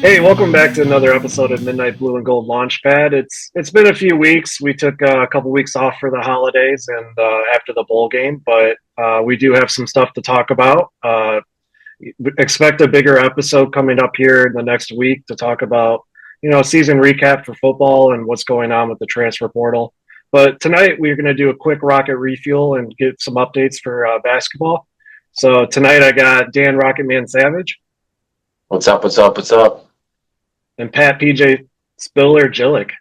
Hey, welcome back to another episode of Midnight Blue and Gold Launchpad. It's been a few weeks. We took a couple weeks off for the holidays and after the bowl game, but we do have some stuff to talk about. Expect a bigger episode coming up here in the next week to talk about season recap for football and what's going on with the transfer portal. But tonight we're going to do a quick rocket refuel and get some updates for basketball. So tonight I got Dan Rocketman Savage. What's up? What's up? What's up? And Pat PJ Spiller Jillick.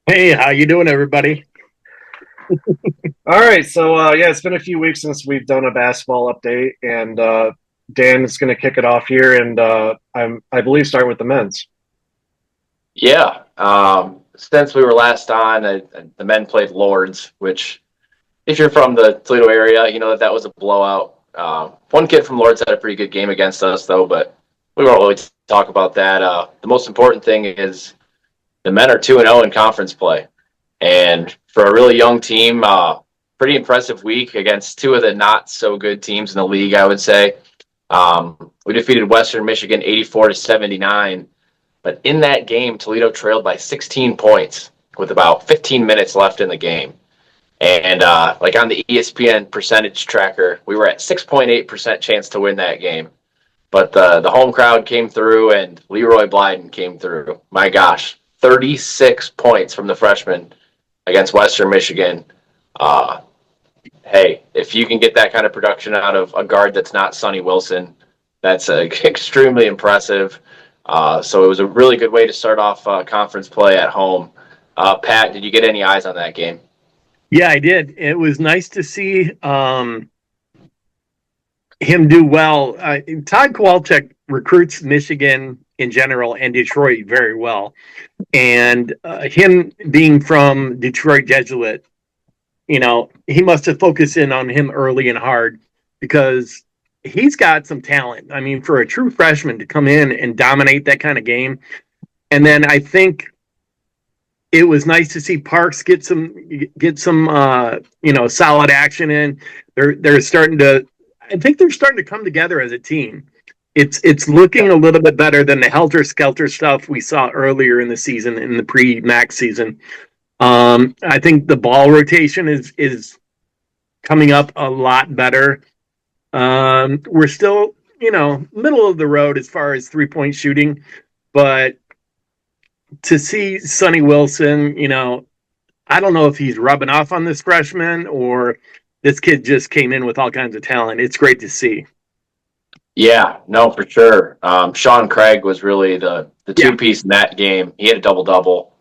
Hey, how you doing, everybody? All right, so it's been a few weeks since we've done a basketball update, and Dan is going to kick it off here, and I believe start with the men's. Yeah, since we were last on, the men played Lords, which, if you're from the Toledo area, you know that was a blowout. One kid from Lords had a pretty good game against us, though, but we won't really talk about that. The most important thing is the men are 2-0 in conference play. And for a really young team, pretty impressive week against two of the not-so-good teams in the league, I would say. We defeated Western Michigan 84-79. But in that game, Toledo trailed by 16 points with about 15 minutes left in the game. And like on the ESPN percentage tracker, we were at 6.8% chance to win that game. But the home crowd came through, and Leroy Blyden came through. My gosh, 36 points from the freshman against Western Michigan. Hey, if you can get that kind of production out of a guard that's not Sonny Wilson, that's extremely impressive. So it was a really good way to start off conference play at home. Pat, did you get any eyes on that game? Yeah, I did. It was nice to see him do well. Todd Kowalczyk recruits Michigan in general and Detroit very well. And him being from Detroit Jesuit, he must have focused in on him early and hard because he's got some talent. I mean, for a true freshman to come in and dominate that kind of game. And then I think it was nice to see Parks get some solid action in. They're starting to, I think they're starting to come together as a team. It's looking a little bit better than the helter-skelter stuff we saw earlier in the season, in the pre-MAC season. I think the ball rotation is coming up a lot better. We're still, middle of the road as far as three-point shooting, but to see Sonny Wilson, I don't know if he's rubbing off on this freshman or this kid just came in with all kinds of talent. It's great to see. Yeah, no, for sure. Sean Craig was really the two-piece in that game. He had a double-double.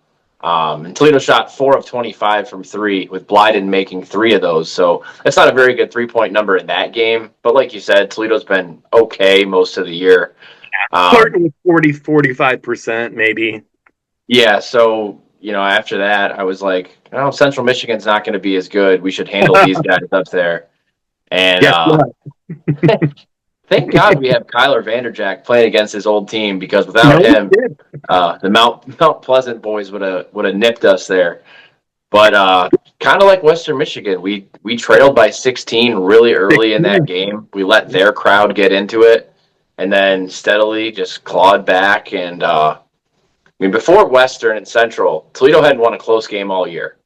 And Toledo shot 4 of 25 from three, with Blyden making 3 of those. So that's not a very good three-point number in that game. But like you said, Toledo's been okay most of the year. Starting with 45% maybe. Yeah, so, after that, I was like, oh, Central Michigan's not going to be as good. We should handle these guys up there. And thank God we have Kyler Vanderjack playing against his old team, because without him, the Mount Pleasant boys would have nipped us there. But kind of like Western Michigan, we trailed by 16 really early in that game. We let their crowd get into it, and then steadily just clawed back. And before Western and Central, Toledo hadn't won a close game all year.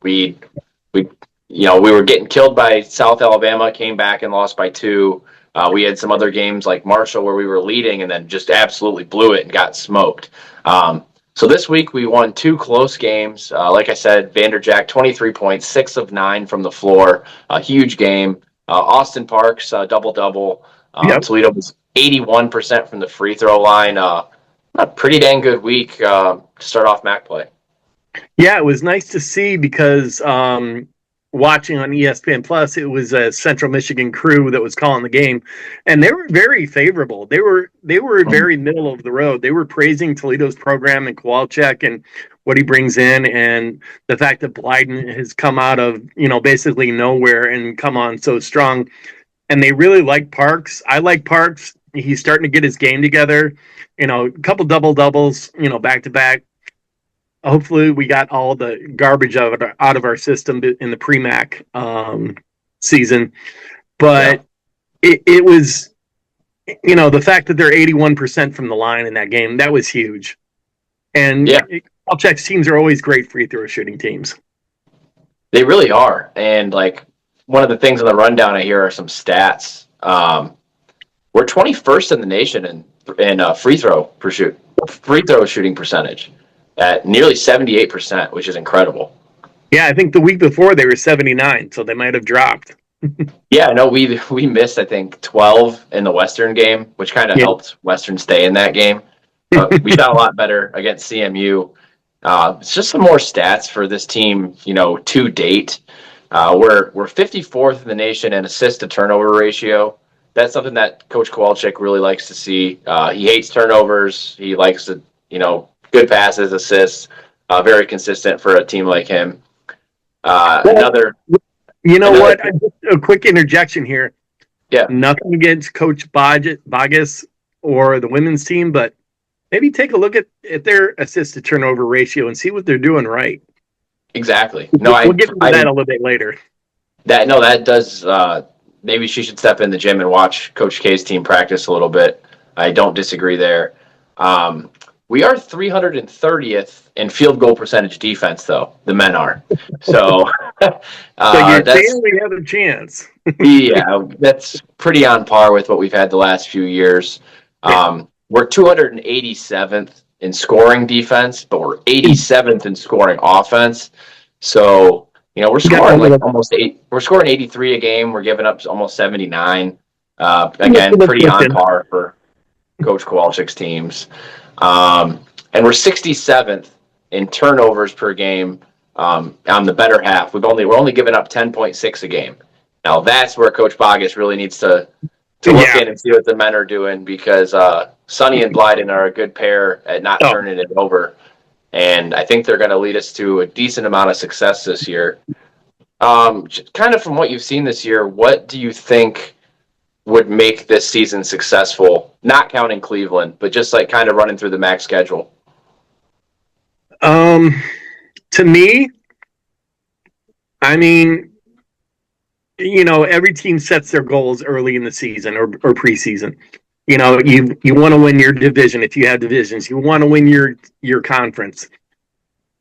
We were getting killed by South Alabama, came back and lost by 2. We had some other games like Marshall where we were leading and then just absolutely blew it and got smoked. So this week we won 2 close games. Like I said, Vanderjack, 23 points, 6 of 9 from the floor. A huge game. Austin Parks, double-double. Toledo was 81% from the free throw line. A pretty dang good week to start off MAC play. Yeah, it was nice to see because watching on ESPN Plus, it was a Central Michigan crew that was calling the game, and they were very favorable. They were very middle of the road. They were praising Toledo's program and Kowalczyk and what he brings in, and the fact that Blyden has come out of basically nowhere and come on so strong. And they really like Parks. I like Parks. He's starting to get his game together. A couple double doubles, back to back. Hopefully we got all the garbage out of our system in the pre-MAC season. But it was the fact that they're 81% from the line in that game, that was huge. And Yeah, Belichick's teams are always great free throw shooting teams. they really are. And like one of the things on the rundown I hear are some stats. We're 21st in the nation in free throw shooting percentage at nearly 78%, which is incredible. Yeah, I think the week before they were 79, so they might have dropped. Yeah, no, we missed I think 12 in the Western game, which kind of Yeah. helped Western stay in that game. But we shot a lot better against CMU. It's just some more stats for this team, to date. We're 54th in the nation in assist to turnover ratio. That's something that Coach Kowalczyk really likes to see. He hates turnovers. He likes to, good passes, assists. Very consistent for a team like him. Another. What? A quick interjection here. Yeah. Nothing against Coach Bogus or the women's team, but maybe take a look at their assist to turnover ratio and see what they're doing right. Exactly. No, we'll get into that a little bit later. That does. Maybe she should step in the gym and watch Coach K's team practice a little bit. I don't disagree there. We are 330th in field goal percentage defense, though. The men are. So, so you're saying we have a chance. Yeah, that's pretty on par with what we've had the last few years. We're 287th in scoring defense, but we're 87th in scoring offense. So, we're scoring we're scoring 83 a game. We're giving up almost 79. Again, pretty on par for Coach Kowalczyk's teams. And we're 67th in turnovers per game on the better half. We're only giving up 10.6 a game. Now that's where Coach Bogus really needs to look in and see what the men are doing, because Sonny and Blyden are a good pair at not turning it over. And I think they're going to lead us to a decent amount of success this year. Kind of from what you've seen this year, what do you think would make this season successful? Not counting Cleveland, but just like kind of running through the MAC schedule. To me, I mean, every team sets their goals early in the season or preseason. You want to win your division if you have divisions. You want to win your conference.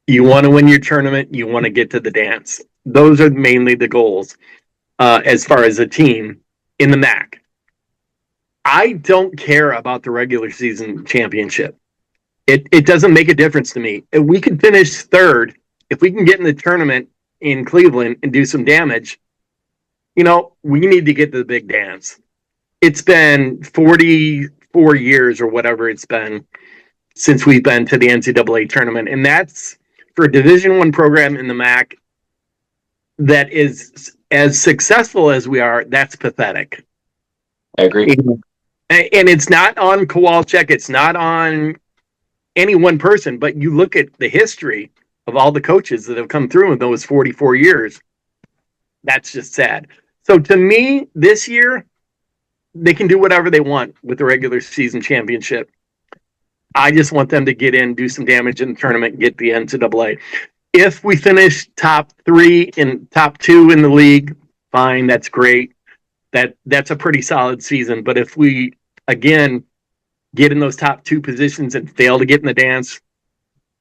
You want to win your tournament. You want to get to the dance. Those are mainly the goals as far as a team in the MAC. I don't care about the regular season championship. It doesn't make a difference to me. If we can finish third, if we can get in the tournament in Cleveland and do some damage, we need to get to the big dance. It's been 44 years or whatever it's been since we've been to the NCAA tournament. And that's for a Division I program in the MAC that is as successful as we are. That's pathetic. I agree. And it's not on Kowalczyk. It's not on any one person, but you look at the history of all the coaches that have come through in those 44 years. That's just sad. So to me, this year, they can do whatever they want with the regular season championship. I just want them to get in, do some damage in the tournament, and get the NCAA. If we finish top 3 and top 2 in the league, fine, that's great. That's a pretty solid season. But if we, again, get in those top 2 positions and fail to get in the dance,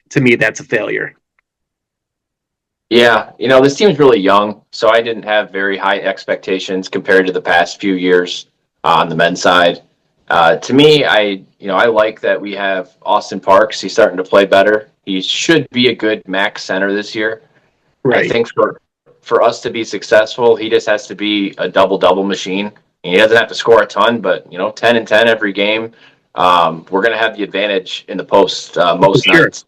to me, that's a failure. Yeah, this team's really young, so I didn't have very high expectations compared to the past few years on the men's side. To me, I like that we have Austin Parks. He's starting to play better. He should be a good MAC center this year. Right. I think for us to be successful, he just has to be a double-double machine. And he doesn't have to score a ton, but 10 and 10 every game. We're going to have the advantage in the post most nights.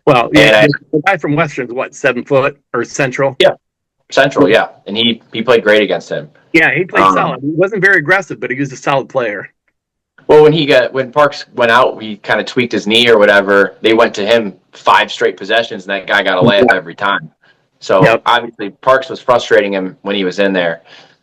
Well, yeah, the guy from Western's 7 foot or Central? Yeah, Central, yeah. And he played great against him. Yeah, he played solid. He wasn't very aggressive, but he was a solid player. Well, when Parks went out, he kind of tweaked his knee or whatever. They went to him 5 straight possessions, and that guy got a layup every time. So obviously Parks was frustrating him when he was in there.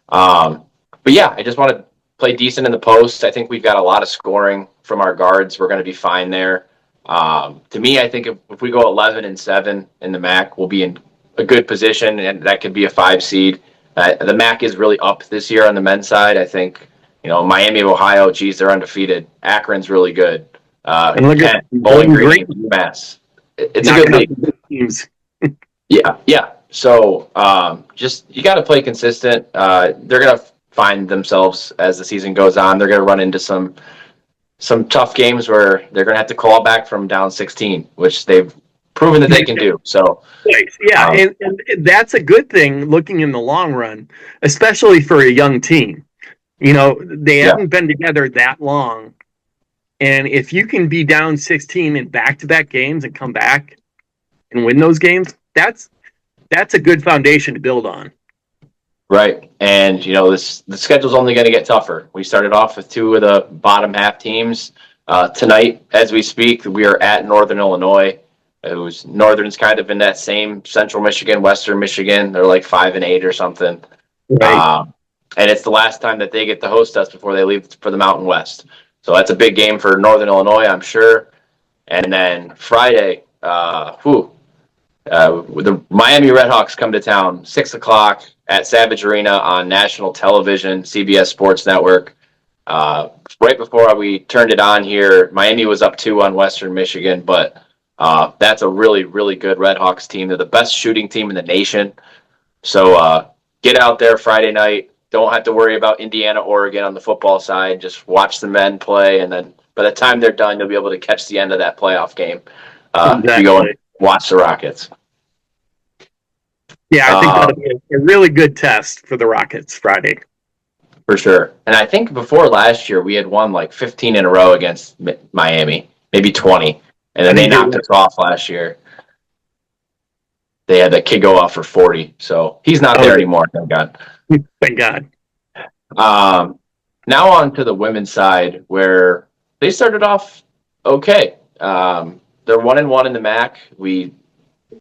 But yeah, I just want to play decent in the post. I think we've got a lot of scoring from our guards. We're going to be fine there. To me, I think if we go 11-7 in the MAC, we'll be in a good position, and that could be a 5 seed. The MAC is really up this year on the men's side. I think Miami of Ohio, geez, they're undefeated. Akron's really good. And look Kent, at Bowling Green, UMass. It's a good knocking out league. the good teams. Yeah. So just you got to play consistent. They're gonna find themselves as the season goes on. They're gonna run into some tough games where they're gonna have to claw back from down 16, which they've proven that they can do. So Yeah, and that's a good thing looking in the long run, especially for a young team. They haven't been together that long. And if you can be down 16 in back-to-back games and come back and win those games, that's a good foundation to build on. right, and the schedule's only going to get tougher. We started off with two of the bottom half teams. Tonight, as we speak, we are at Northern Illinois. Northern's kind of in that same Central Michigan, Western Michigan. They're like 5-8 or something. Right. And it's the last time that they get to host us before they leave for the Mountain West. So that's a big game for Northern Illinois, I'm sure. And then Friday, the Miami Redhawks come to town, 6 o'clock at Savage Arena on national television, CBS Sports Network. Right before we turned it on here, Miami was up 2 on Western Michigan, but that's a really, really good Redhawks team. They're the best shooting team in the nation. So get out there Friday night. Don't have to worry about Indiana, Oregon on the football side. Just watch the men play, and then by the time they're done, you'll be able to catch the end of that playoff game. Exactly. If you go and watch the Rockets. Yeah, I think that'll be a really good test for the Rockets Friday. For sure. And I think before last year, we had won like 15 in a row against Miami, maybe 20. And then they knocked us off last year. They had that kid go off for 40. So he's not there anymore, thank God. Thank God. Now on to the women's side, where they started off okay. They're 1-1 in the MAC. We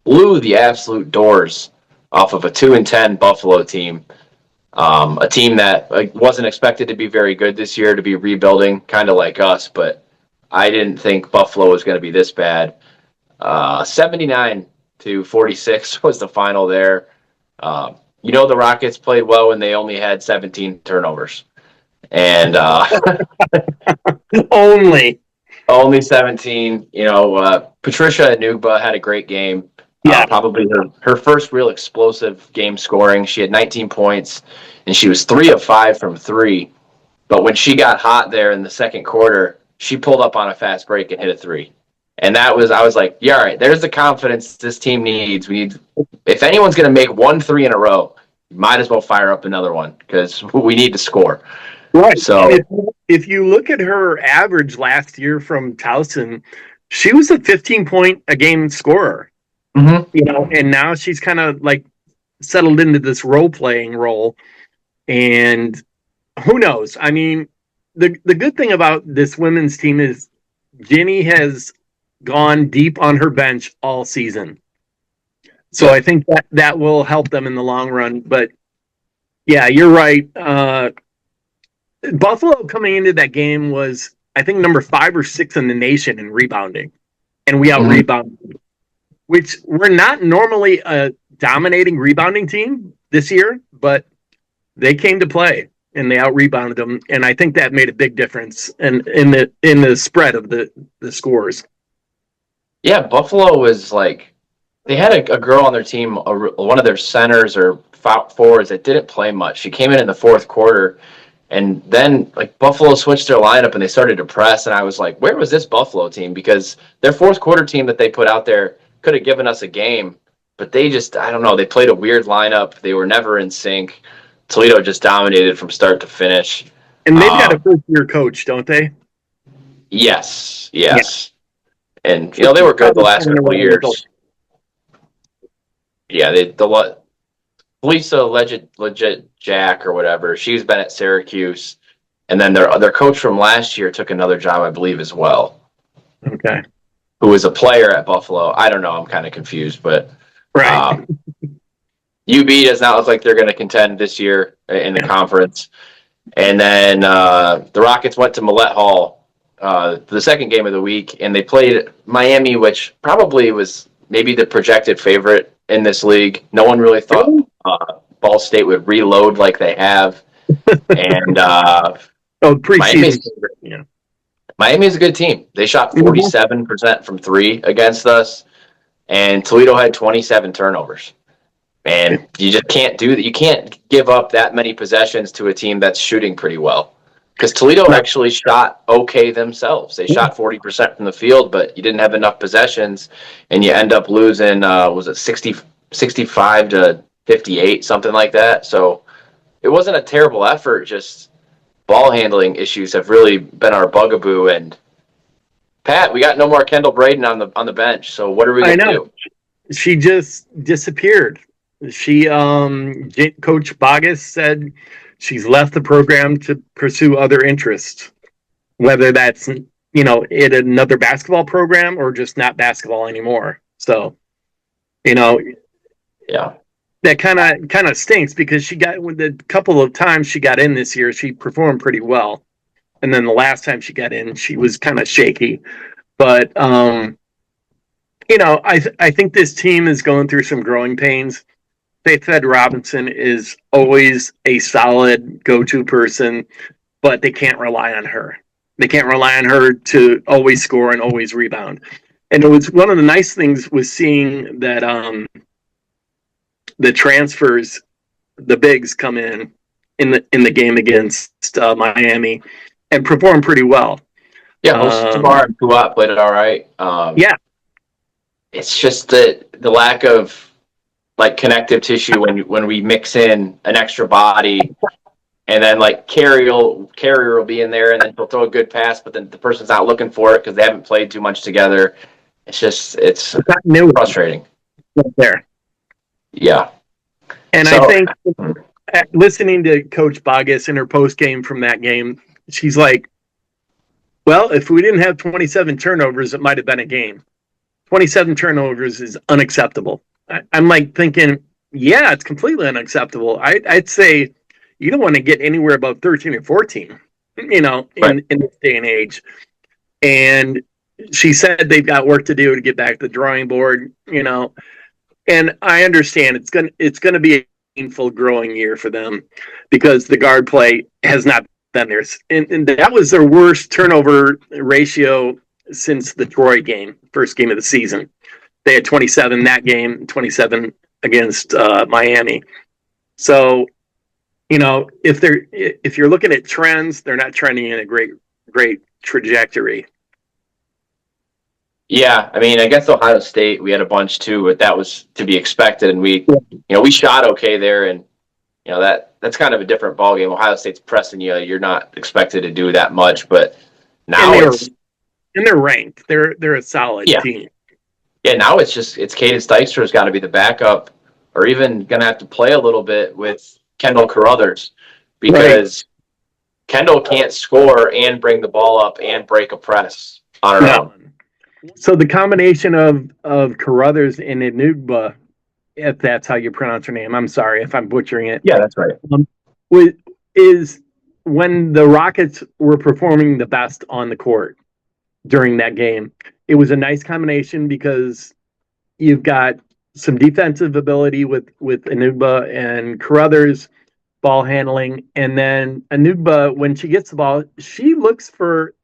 blew the absolute doors off of a 2-10 Buffalo team. A team that wasn't expected to be very good this year, to be rebuilding, kind of like us, but I didn't think Buffalo was going to be this bad. 79-46 was the final there. The Rockets played well when they only had 17 turnovers. And only 17. Patricia Anugba had a great game. Yeah. Probably her first real explosive game scoring. She had 19 points, and she was 3 of 5 from 3. But when she got hot there in the second quarter, she pulled up on a fast break and hit a 3. And I was like, yeah, all right, there's the confidence this team needs. If anyone's going to make 1 3 in a row, you might as well fire up another one because we need to score. Right. So if you look at her average last year from Towson, she was a 15-point a game scorer. Mm-hmm. And now she's kind of like settled into this role-playing role. And who knows? I mean, the good thing about this women's team is Ginny has gone deep on her bench all season. So I think that will help them in the long run. But yeah, you're right. Buffalo coming into that game was, I think, number 5 or 6 in the nation in rebounding. And we out-rebounded, which we're not normally a dominating rebounding team this year, but they came to play and they out-rebounded them. And I think that made a big difference in the spread of the scores. Yeah, Buffalo was like, they had a girl on their team, one of their centers or forwards that didn't play much. She came in the fourth quarter, and then Buffalo switched their lineup and they started to press. And I was like, where was this Buffalo team? Because their fourth quarter team that they put out there could have given us a game, but they just, I don't know, they played a weird lineup. They were never in sync. Toledo just dominated from start to finish. And they've got a first-year coach, don't they? Yes. Yeah. And, they were good the last couple of years. Yeah, Lisa Legit Jack or whatever, she's been at Syracuse. And then their coach from last year took another job, I believe, as well. Okay. Who was a player at Buffalo. I don't know. I'm kind of confused, but right. UB does not look like they're going to contend this year in the conference. And then the Rockets went to Millett Hall, the second game of the week, and they played Miami, which probably was maybe the projected favorite in this league. No one really thought Ball State would reload like they have. And Oh, preseason. Miami's, Miami's a good team. They shot 47% from three against us, and Toledo had 27 turnovers. And you just can't do that. You can't give up that many possessions to a team that's shooting pretty well. Because Toledo actually shot okay themselves. They shot 40% from the field, but you didn't have enough possessions, and you end up losing, was it 65 to 58, something like that. So it wasn't a terrible effort, just ball handling issues have really been our bugaboo. And Pat, we got no more Kendall Braden on the bench, so what are we going to do? She just disappeared. She Coach Bogus said she's left the program to pursue other interests, whether that's in another basketball program or just not basketball anymore. So, yeah, that kind of stinks because she got, with the couple of times she got in this year, she performed pretty well, and then the last time she got in, she was kind of shaky. But I think this team is going through some growing pains. Faith Fed Robinson is always a solid go-to person, but they can't rely on her. They can't rely on her to always score and always rebound. And it was one of the nice things was seeing that the transfers, the bigs come in the game against Miami and perform pretty well. Yeah, Bar and Kuat played it all right. Yeah. It's just the lack of like connective tissue when we mix in an extra body, and then like Carrier will be in there, and then he'll throw a good pass, but then the person's not looking for it because they haven't played too much together. It's frustrating. Right there. Yeah. And I think listening to Coach Bogus in her post game from that game, she's like, well, if we didn't have 27 turnovers, it might have been a game. 27 turnovers is unacceptable. I'm like thinking, yeah, it's completely unacceptable. I'd say you don't want to get anywhere above 13 or 14, in this day and age. And she said they've got work to do to get back to the drawing board, and I understand it's gonna be a painful growing year for them because the guard play has not been there. And that was their worst turnover ratio since the Troy game, first game of the season. They had 27 that game, 27 against Miami. So, if you're looking at trends, they're not trending in a great trajectory. Yeah, I mean, against Ohio State, we had a bunch too, but that was to be expected, and we shot okay there, and that's kind of a different ballgame. Ohio State's pressing you; you're not expected to do that much, but now they're ranked. They're a solid team. Yeah, now it's Cadence Dykstra's got to be the backup, or even going to have to play a little bit with Kendall Carruthers, because Kendall can't score and bring the ball up and break a press on her own. So the combination of Carruthers and Enugba, if that's how you pronounce her name, I'm sorry if I'm butchering it. Yeah, that's right. Is when the Rockets were performing the best on the court during that game. It was a nice combination because you've got some defensive ability with Enugba and Carruthers, ball handling, and then Enugba, when she gets the ball, she looks for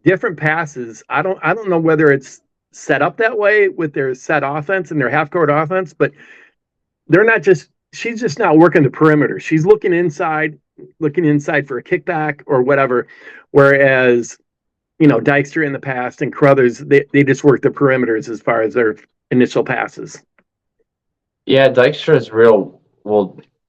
different passes. I don't know whether it's set up that way with their set offense and their half court offense, but she's just not working the perimeter. She's looking inside for a kickback or whatever. Whereas, Dykstra in the past and Carruthers, they just work the perimeters as far as their initial passes. Yeah, Dykstra is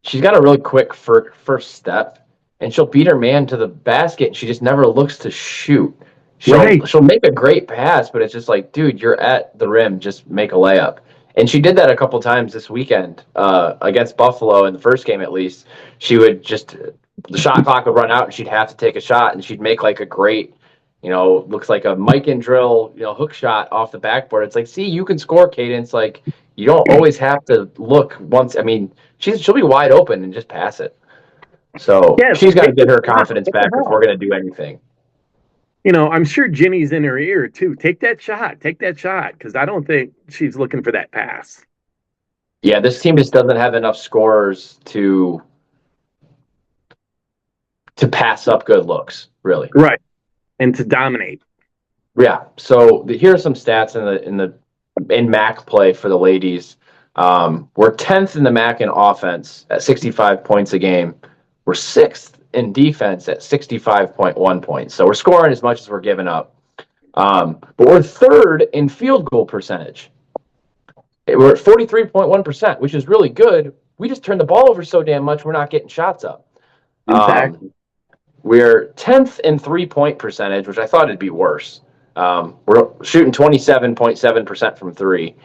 she's got a really quick first step, and she'll beat her man to the basket, and she just never looks to shoot. She'll make a great pass, but it's just like, dude, you're at the rim, just make a layup. And she did that a couple times this weekend against Buffalo in the first game, at least. She would the shot clock would run out, and she'd have to take a shot, and she'd make like a great, looks like a Mike and drill, hook shot off the backboard. It's like, see, you can score, Cadence. Like, you don't always have to look once. I mean, she'll be wide open and just pass it. So she's got to get her confidence back if we're going to do anything. I'm sure Ginny's in her ear too. Take that shot, because I don't think she's looking for that pass. Yeah, this team just doesn't have enough scorers to to pass up good looks, really. Right. And to dominate. Yeah. So here are some stats in MAC play for the ladies. We're 10th in the MAC in offense at 65 points a game. We're 6th in defense at 65.1 points. So we're scoring as much as we're giving up. But we're 3rd in field goal percentage. We're at 43.1%, which is really good. We just turn the ball over so damn much, we're not getting shots up. Exactly. We're 10th in 3-point percentage, which I thought it'd be worse. We're shooting 27.7% from 3.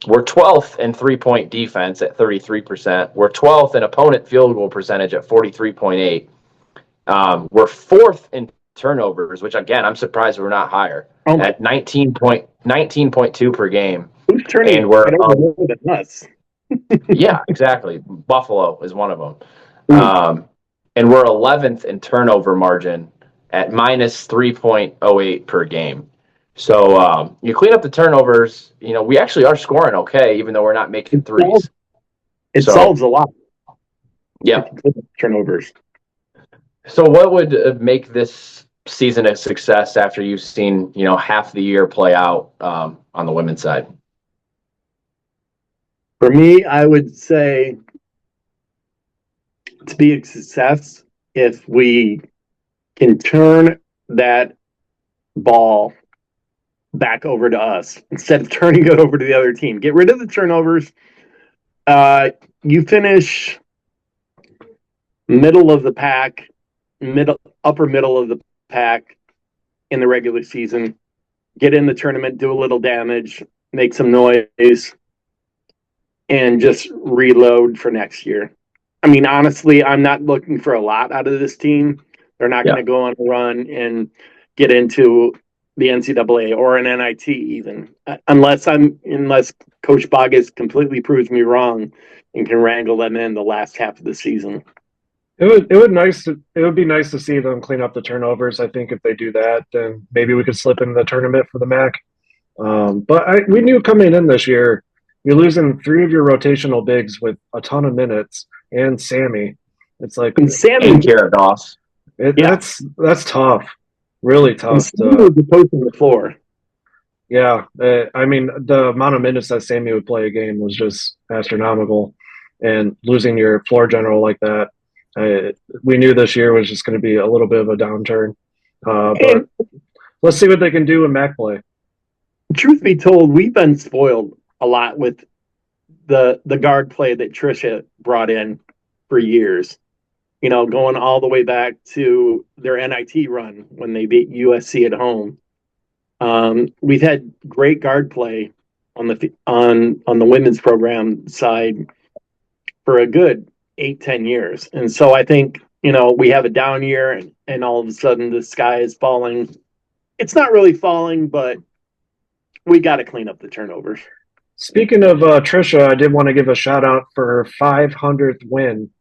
We're 12th in 3-point defense at 33%. We're 12th in opponent field goal percentage at 43.8. We're 4th in turnovers, which again, I'm surprised we're not higher at 19.2 per game. Who's turning and we're more than us? Yeah, exactly. Buffalo is one of them. And we're 11th in turnover margin at minus 3.08 per game. So you clean up the turnovers, we actually are scoring okay, even though we're not making threes. It solves a lot. Yeah. Turnovers. So what would make this season a success after you've seen, half the year play out on the women's side? For me, I would say to be a success if we can turn that ball back over to us instead of turning it over to the other team. Get rid of the turnovers. You finish middle of the pack, upper middle of the pack in the regular season. Get in the tournament, do a little damage, make some noise, and just reload for next year. I mean, honestly, I'm not looking for a lot out of this team. They're not going to go on a run and get into the NCAA or an NIT even, unless Coach Boggess completely proves me wrong and can wrangle them in the last half of the season. It would be nice to see them clean up the turnovers. I think if they do that, then maybe we could slip into the tournament for the MAC. But we knew coming in this year, you're losing 3 of your rotational bigs with a ton of minutes, and Sammy. It's like Sammy Karados. That's tough, really tough. Sammy was the post on the floor. Yeah, I mean the amount of minutes that Sammy would play a game was just astronomical, and losing your floor general like that, we knew this year was just going to be a little bit of a downturn. But let's see what they can do in MAC play. Truth be told, we've been spoiled a lot with the guard play that Tricia brought in for years. Going all the way back to their NIT run when they beat USC at home. We've had great guard play on the women's program side for a good 8-10 years. And so I think, we have a down year and all of a sudden the sky is falling. It's not really falling, but we got to clean up the turnovers. Speaking of Tricia, I did want to give a shout out for her 500th win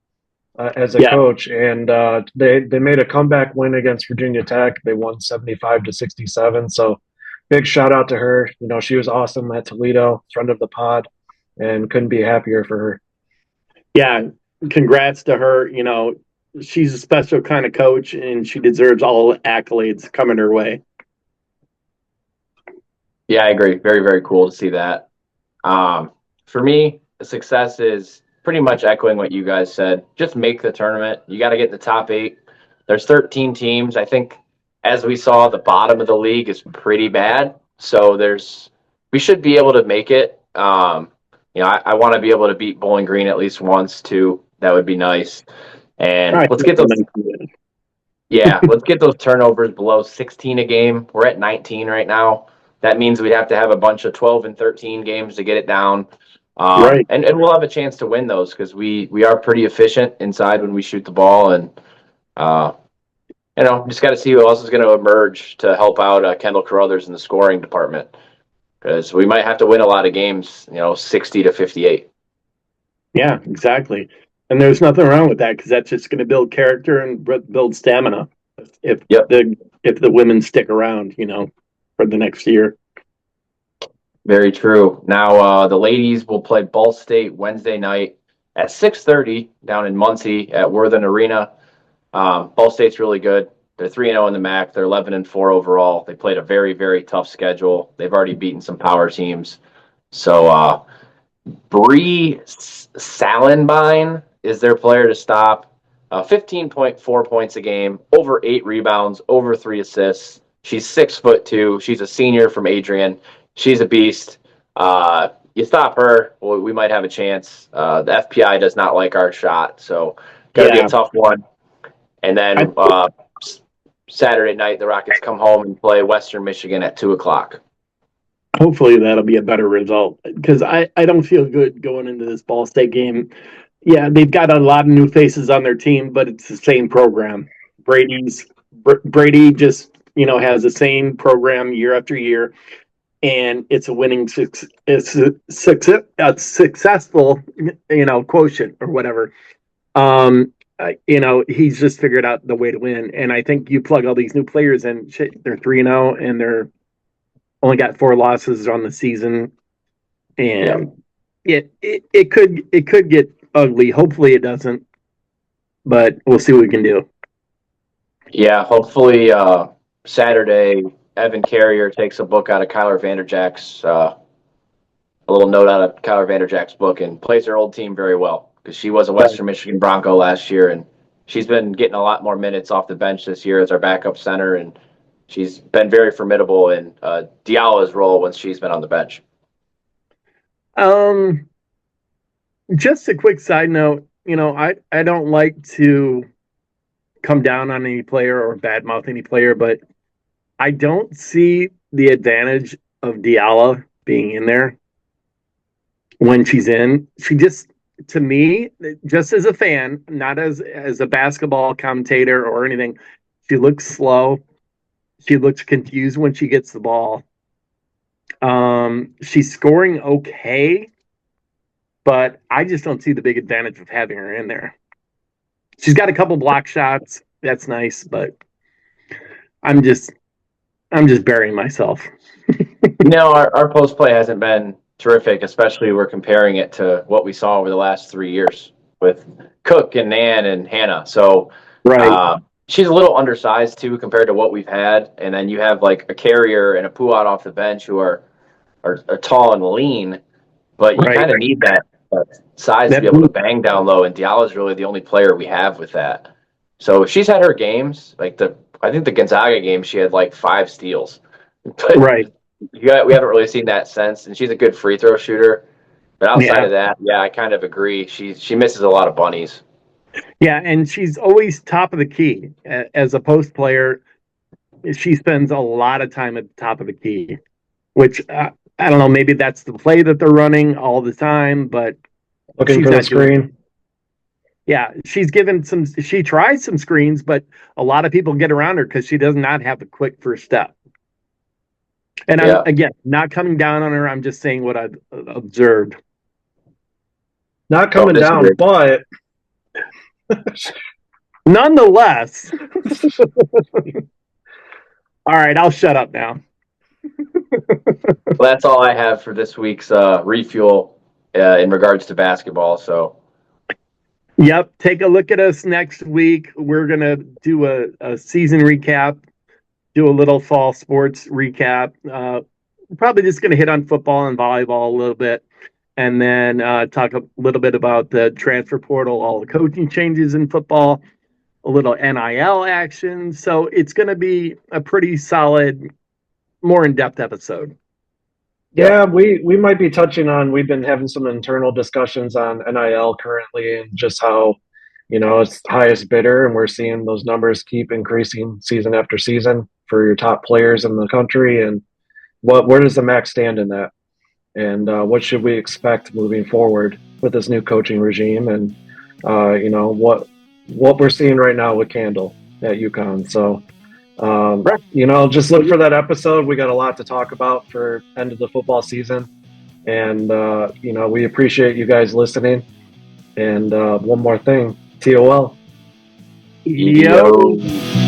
as a coach, and they made a comeback win against Virginia Tech. They won 75-67. So big shout out to her. She was awesome at Toledo, friend of the pod, and couldn't be happier for her. Yeah, congrats to her. She's a special kind of coach, and she deserves all accolades coming her way. Yeah, I agree. Very, very cool to see that. For me, the success is pretty much echoing what you guys said. Just make the tournament. You got to get in the top 8. There's 13 teams. I think, as we saw, the bottom of the league is pretty bad. So we should be able to make it. I want to be able to beat Bowling Green at least once too. That would be nice. And let's get those. Let's get those turnovers below 16 a game. We're at 19 right now. That means we'd have to have a bunch of 12 and 13 games to get it down. And we'll have a chance to win those because we are pretty efficient inside when we shoot the ball. And, just got to see who else is going to emerge to help out Kendall Carruthers in the scoring department. Because we might have to win a lot of games, 60-58. Yeah, exactly. And there's nothing wrong with that because that's just going to build character and build stamina if the women stick around, for the next year. Very true. Now the ladies will play Ball State Wednesday night at 6:30 down in Muncie at Worthen Arena. Ball State's really good. They're 3-0 in the MAC. They're 11-4 overall. They played a very, very tough schedule. They've already beaten some power teams. So Bree Salenbine is their player to stop. 15.4 points a game, over 8 rebounds, over 3 assists. She's 6'2". She's a senior from Adrian. She's a beast. You stop her, well, we might have a chance. The FPI does not like our shot, so gonna be a tough one. And then Saturday night, the Rockets come home and play Western Michigan at 2:00. Hopefully that'll be a better result, because I don't feel good going into this Ball State game. Yeah, they've got a lot of new faces on their team, but it's the same program. Brady just has the same program year after year, and it's a winning successful quotient or whatever. He's just figured out the way to win, and I think you plug all these new players in. Shit, they're 3-0 and they're only got 4 losses on the season, and it could get ugly. Hopefully it doesn't, but we'll see what we can do. Yeah, hopefully Saturday Evan Carrier takes a book out of Kyler Vanderjack's a little note out of Kyler Vanderjack's book and plays her old team very well, because she was a Western Michigan Bronco last year, and she's been getting a lot more minutes off the bench this year as our backup center, and she's been very formidable in Diallo's role when she's been on the bench. Just a quick side note, I don't like to come down on any player or badmouth any player, but I don't see the advantage of Diallo being in there when she's in. She just, to me, just as a fan, not as a basketball commentator or anything, she looks slow. She looks confused when she gets the ball. She's scoring okay, but I just don't see the big advantage of having her in there. She's got a couple block shots. That's nice, but I'm just burying myself. Our post play hasn't been terrific, especially we're comparing it to what we saw over the last 3 years with Cook and Nan and Hannah. So she's a little undersized too compared to what we've had, and then you have like a Carrier and a Puat off the bench who are tall and lean, but you kind of need that size to be able to bang down low, and Diallo's really the only player we have with that. So she's had her games, like I think the Gonzaga game, she had like 5 steals. But we haven't really seen that since, and she's a good free throw shooter. But outside of that, I kind of agree. She misses a lot of bunnies. Yeah, and she's always top of the key. As a post player, she spends a lot of time at the top of the key, which I don't know, maybe that's the play that they're running all the time, but looking for the screen. Yeah, she tries some screens, but a lot of people get around her because she does not have a quick first step. And I'm, again, not coming down on her. I'm just saying what I've observed. Not coming down, but nonetheless. All right, I'll shut up now. Well, that's all I have for this week's refuel in regards to basketball. So. Yep. Take a look at us next week. We're going to do a season recap, do a little fall sports recap. Probably just going to hit on football and volleyball a little bit, and then talk a little bit about the transfer portal, all the coaching changes in football, a little NIL action. So it's going to be a pretty solid, more in-depth episode. Yeah, we might be touching on, we've been having some internal discussions on NIL currently, and just how, it's highest bidder, and we're seeing those numbers keep increasing season after season for your top players in the country. And where does the MAC stand in that? And what should we expect moving forward with this new coaching regime? And, what we're seeing right now with Candle at UConn. So, just look for that episode. We got a lot to talk about for end of the football season. And, we appreciate you guys listening. And one more thing, TOL. Yo.